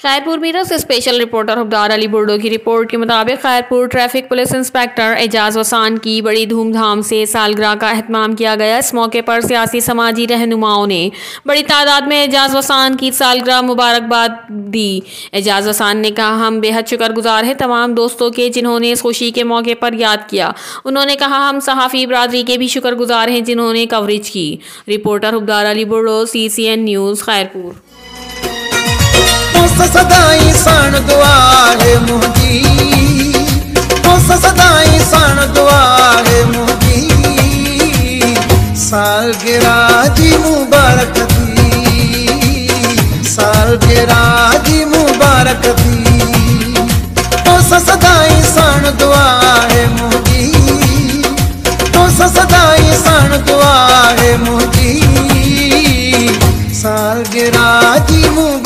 खैरपुर मीरठ से special reporter Hubdar Ali Burdo की report के मुताबिक Khairpur traffic police inspector Ejaz Wassan की बड़ी धूमधाम से सालगिरह का एहतमाम किया गया। इस मौके पर सियासी समाजी रहनुमाओं ने बड़ी तादाद में एजाज वसान की सालगिरह मुबारकबाद दी। एजाज वसान ने कहा, हम बेहद शुक्रगुजार हैं तमाम दोस्तों के जिन्होंने इस खुशी के मौके पर याद किया। उन्होंने कहा, हम सहाफ़ी बरादरी के भी शुक्रगुजार हैं जिन्होंने कवरेज की। Reporter Hubdar Ali Burdo, CCN news, Khairpur. सदाई सन दुआ है मुझी, सदाई सन दुआ है मुझी, सालगिरह जी मुबारक थी, सालगिरह जी मुबारक थी। सदाई सन दुआ है मुझी, सदाई सन दुआ है मुझी, सालगिरह जी मुबारक